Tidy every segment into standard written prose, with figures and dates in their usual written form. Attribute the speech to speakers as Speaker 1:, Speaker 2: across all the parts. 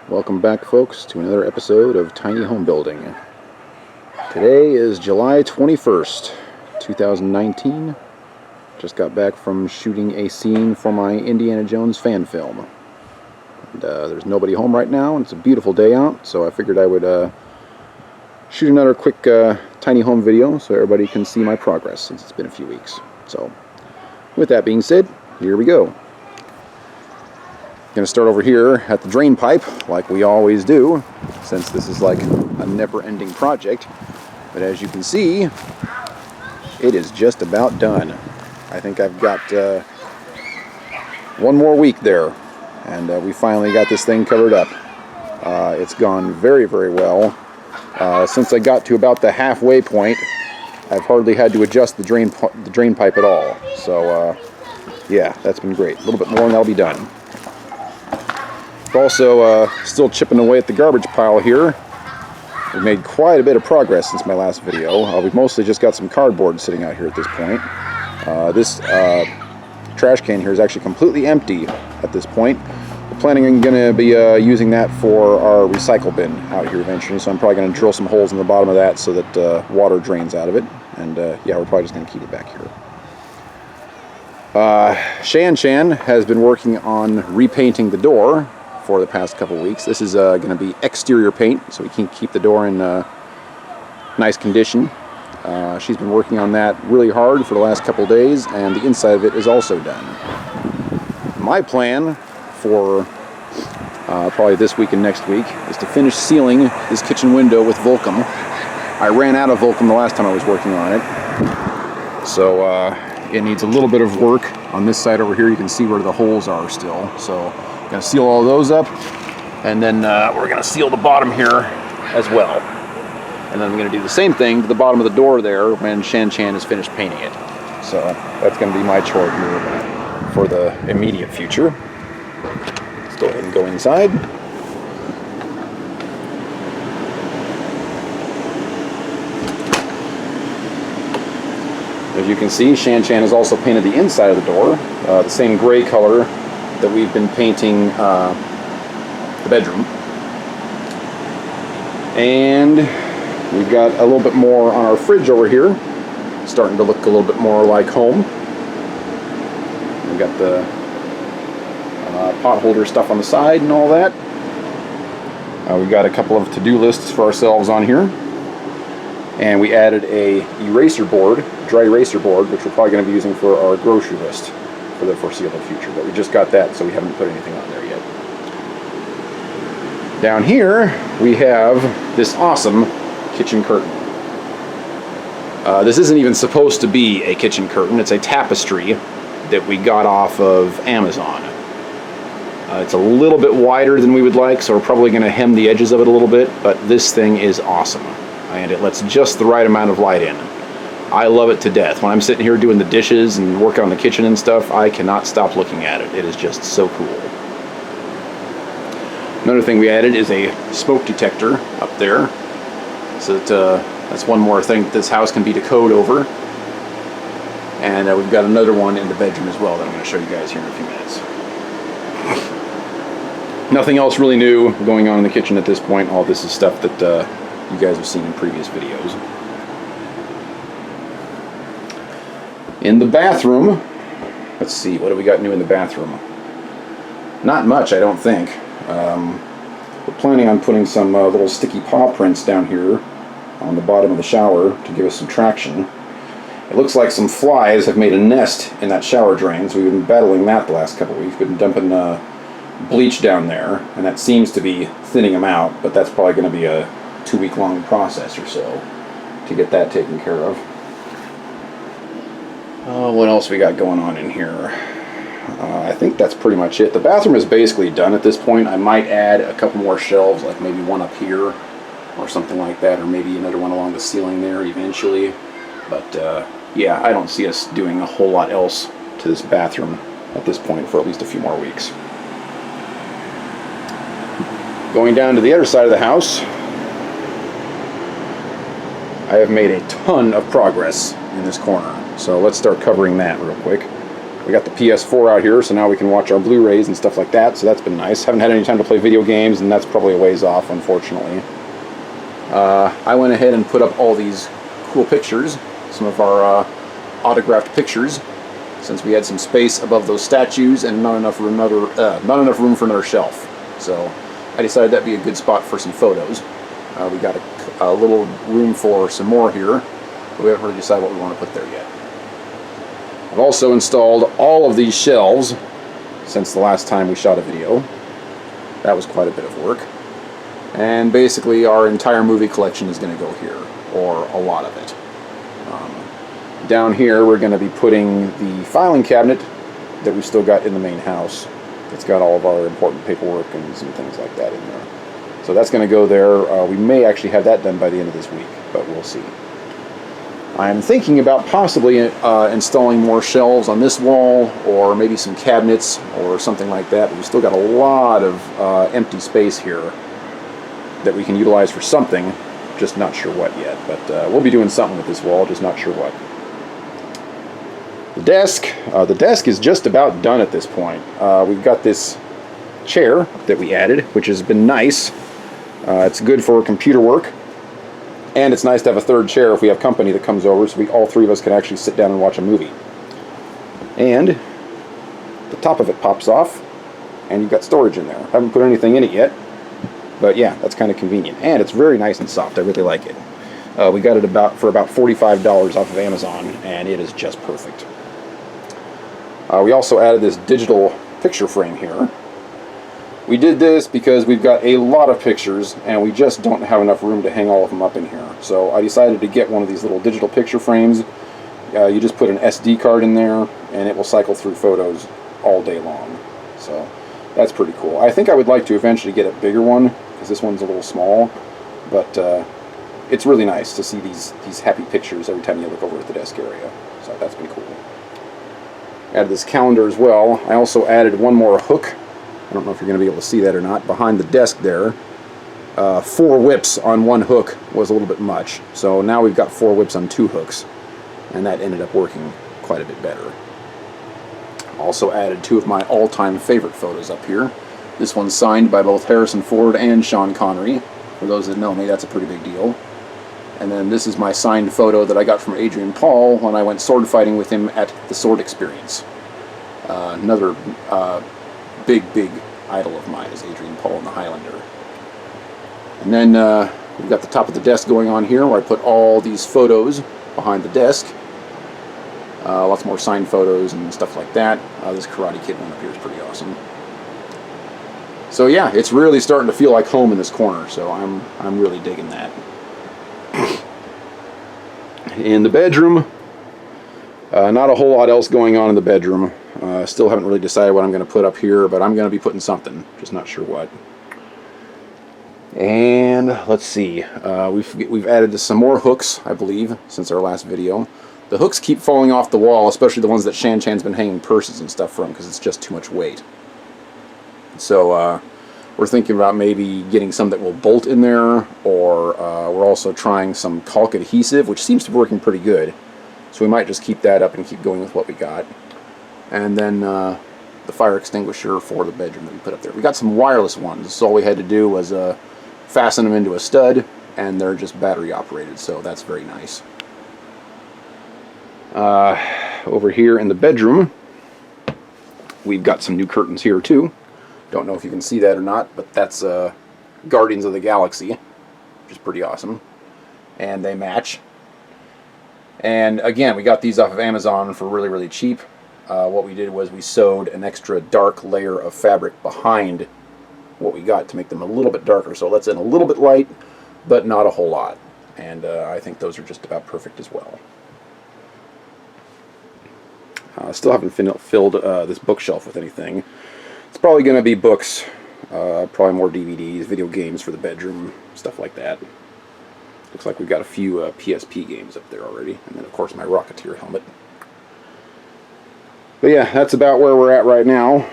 Speaker 1: Welcome back, folks, to another episode of Tiny Home Building. Today is July 21st, 2019. Just got back from shooting a scene for my Indiana Jones fan film. And, there's nobody home right now, and it's a beautiful day out, so I figured I would shoot another quick tiny home video so everybody can see my progress since it's been a few weeks. So, with that being said, here we go. Going to start over here at the drain pipe, like we always do, since this is like a never-ending project. But as you can see, it is just about done. I think I've got one more week there, and we finally got this thing covered up. It's gone very, very well. Since I got to about the halfway point, I've hardly had to adjust the drain pipe at all. So, yeah, that's been great. A little bit more and that'll be done. Also, still chipping away at the garbage pile here. We've made quite a bit of progress since my last video. We've mostly just got some cardboard sitting out here at this point. This trash can here is actually completely empty at this point. We're planning on going to be using that for our recycle bin out here eventually, so I'm probably going to drill some holes in the bottom of that so that water drains out of it. And yeah, we're probably just going to keep it back here. Shan has been working on repainting the door for the past couple weeks. This is going to be exterior paint, so we can keep the door in nice condition. She's been working on that really hard for the last couple days, and the inside of it is also done. My plan for probably this week and next week is to finish sealing this kitchen window with Vulkem. I ran out of Vulkem the last time I was working on it, so it needs a little bit of work on this side over here. You can see where the holes are still, so going to seal all those up, and then we're going to seal the bottom here as well. And then I'm going to do the same thing to the bottom of the door there when Shan is finished painting it. So that's going to be my chore here for the immediate future. Let's go ahead and go inside. As you can see, Shan has also painted the inside of the door, the same gray color that we've been painting the bedroom. And we've got a little bit more on our fridge over here, starting to look a little bit more like home. We've got the pot holder stuff on the side and all that. We've got a couple of to-do lists for ourselves on here. And we added a eraser board, dry eraser board, which we're probably going to be using for our grocery list for the foreseeable future, but we just got that, so we haven't put anything on there yet. Down here we have this awesome kitchen curtain. This isn't even supposed to be a kitchen curtain. It's a tapestry that we got off of Amazon. It's a little bit wider than we would like, so we're probably going to hem the edges of it a little bit, but this thing is awesome, and it lets just the right amount of light in. I love it to death. When I'm sitting here doing the dishes and working on the kitchen and stuff, I cannot stop looking at it. It is just so cool. Another thing we added is a smoke detector up there, so that that's one more thing that this house can be decode over. And we've got another one in the bedroom as well that I'm going to show you guys here in a few minutes. Nothing else really new going on in the kitchen at this point. All this is stuff that you guys have seen in previous videos. In the bathroom, let's see, what do we got new in the bathroom? Not much, I don't think. We're planning on putting some little sticky paw prints down here on the bottom of the shower to give us some traction. It looks like some flies have made a nest in that shower drain, so we've been battling that the last couple weeks. We've been dumping bleach down there, and that seems to be thinning them out, but that's probably going to be a 2-week-long process or so to get that taken care of. What else we got going on in here? I think that's pretty much it. The bathroom is basically done at this point. I might add a couple more shelves, like maybe one up here or something like that, or maybe another one along the ceiling there eventually. But yeah, I don't see us doing a whole lot else to this bathroom at this point for at least a few more weeks. Going down to the other side of the house, I have made a ton of progress in this corner. So let's start covering that real quick. We got the PS4 out here, so now we can watch our Blu-rays and stuff like that, so that's been nice. Haven't had any time to play video games, and that's probably a ways off, unfortunately. I went ahead and put up all these cool pictures, some of our autographed pictures, since we had some space above those statues and not enough room for another shelf. So I decided that'd be a good spot for some photos. We got a little room for some more here, but we haven't really decided what we want to put there yet. I've also installed all of these shelves since the last time we shot a video. That was quite a bit of work. And basically our entire movie collection is going to go here, or a lot of it. Down here we're going to be putting the filing cabinet that we've still got in the main house. It's got all of our important paperwork and some things like that in there. So that's going to go there. We may actually have that done by the end of this week, but we'll see. I'm thinking about possibly installing more shelves on this wall, or maybe some cabinets or something like that. But we've still got a lot of empty space here that we can utilize for something, just not sure what yet. But we'll be doing something with this wall, just not sure what. The desk is just about done at this point. We've got this chair that we added, which has been nice. It's good for computer work. And it's nice to have a third chair if we have company that comes over, so all three of us can actually sit down and watch a movie. And the top of it pops off, and you've got storage in there. I haven't put anything in it yet, but yeah, that's kind of convenient. And it's very nice and soft. I really like it. We got it for about $45 off of Amazon, and it is just perfect. We also added this digital picture frame here. We did this because we've got a lot of pictures and we just don't have enough room to hang all of them up in here. So I decided to get one of these little digital picture frames. You just put an SD card in there and it will cycle through photos all day long. So that's pretty cool. I think I would like to eventually get a bigger one because this one's a little small, but it's really nice to see these happy pictures every time you look over at the desk area. So that's been cool. Added this calendar as well. I also added one more hook. I don't know if you're going to be able to see that or not. Behind the desk there, 4 whips on one hook was a little bit much. So now we've got 4 whips on 2 hooks, and that ended up working quite a bit better. Also added 2 of my all-time favorite photos up here. This one's signed by both Harrison Ford and Sean Connery. For those that know me, that's a pretty big deal. And then this is my signed photo that I got from Adrian Paul when I went sword fighting with him at the Sword Experience. Another big idol of mine is Adrian Paul and the Highlander. And then we've got the top of the desk going on here where I put all these photos behind the desk. Lots more signed photos and stuff like that. This Karate Kid one up here is pretty awesome. So yeah, it's really starting to feel like home in this corner, so I'm really digging that. In the bedroom, not a whole lot else going on in the bedroom. Still haven't really decided what I'm going to put up here, but I'm going to be putting something, just not sure what. And let's see, we've added some more hooks, I believe, since our last video. The hooks keep falling off the wall, especially the ones that Shan Chan's been hanging purses and stuff from, because it's just too much weight. So we're thinking about maybe getting some that will bolt in there, or we're also trying some caulk adhesive, which seems to be working pretty good. So we might just keep that up and keep going with what we got. And then the fire extinguisher for the bedroom that we put up there. We got some wireless ones, so all we had to do was fasten them into a stud, and they're just battery operated, so that's very nice. Over here in the bedroom, we've got some new curtains here too. Don't know if you can see that or not, but that's Guardians of the Galaxy, which is pretty awesome. And they match. And again, we got these off of Amazon for really, really cheap. What we did was we sewed an extra dark layer of fabric behind what we got to make them a little bit darker. So it lets in a little bit light, but not a whole lot. And I think those are just about perfect as well. Still haven't filled this bookshelf with anything. It's probably going to be books, probably more DVDs, video games for the bedroom, stuff like that. Looks like we've got a few PSP games up there already, and then of course my Rocketeer helmet. But yeah, that's about where we're at right now.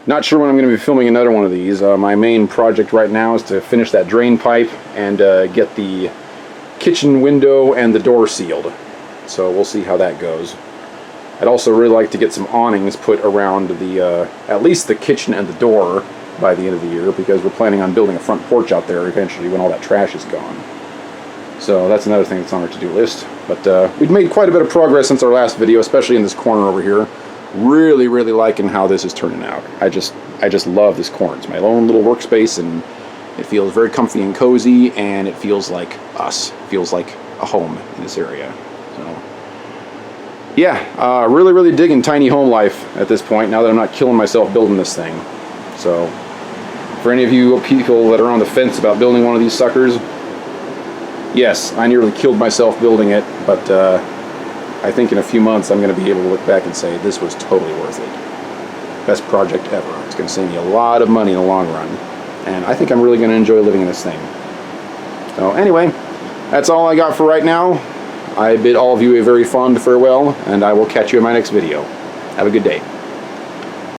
Speaker 1: Not sure when I'm going to be filming another one of these. My main project right now is to finish that drain pipe and get the kitchen window and the door sealed. So we'll see how that goes. I'd also really like to get some awnings put around the, at least the kitchen and the door by the end of the year, because we're planning on building a front porch out there eventually when all that trash is gone. So that's another thing that's on our to-do list. But we've made quite a bit of progress since our last video, especially in this corner over here. Really, really liking how this is turning out. I just love this corner. It's my own little workspace, and it feels very comfy and cozy, and it feels like us. It feels like a home in this area. So yeah, really, really digging tiny home life at this point, now that I'm not killing myself building this thing. So for any of you people that are on the fence about building one of these suckers, yes, I nearly killed myself building it, but I think in a few months I'm going to be able to look back and say this was totally worth it. Best project ever. It's going to save me a lot of money in the long run, and I think I'm really going to enjoy living in this thing. So anyway, that's all I got for right now. I bid all of you a very fond farewell, and I will catch you in my next video. Have a good day.